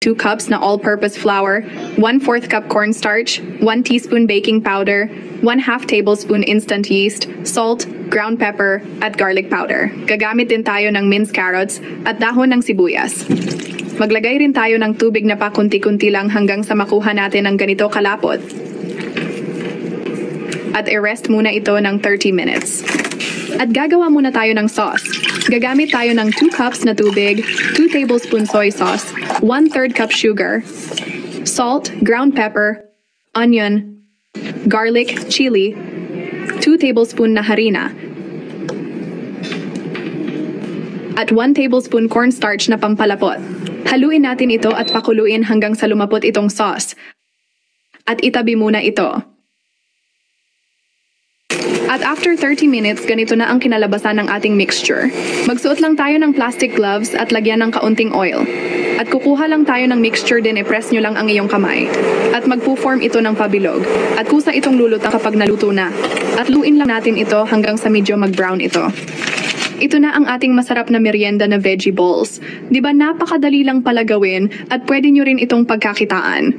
2 cups na all-purpose flour, 1/4 cup cornstarch, 1 teaspoon baking powder, 1/2 tablespoon instant yeast, salt, ground pepper, at garlic powder. Gagamit din tayo ng minced carrots at dahon ng sibuyas. Maglagay rin tayo ng tubig na pakunti-kunti lang hanggang sa makuha natin ang ganito kalapot. At i-rest muna ito ng 30 minutes. At gagawa muna tayo ng sauce. Gagamit tayo ng 2 cups na tubig, 2 tablespoon soy sauce, 1/3 cup sugar, salt, ground pepper, onion, garlic, chili, 2 tablespoon na harina, at 1 tablespoon cornstarch na pampalapot. Haluin natin ito at pakuluin hanggang sa lumapot itong sauce. At itabi muna ito. At after 30 minutes, ganito na ang kinalabasan ng ating mixture. Magsuot lang tayo ng plastic gloves at lagyan ng kaunting oil. At kukuha lang tayo ng mixture din, i-press nyo lang ang iyong kamay. At magpo-form ito ng pabilog. At kusa itong lulutang kapag naluto na. At luin lang natin ito hanggang sa medyo mag-brown ito. Ito na ang ating masarap na merienda na veggie balls. Di ba napakadali lang pala gawin at pwede nyo rin itong pagkakitaan.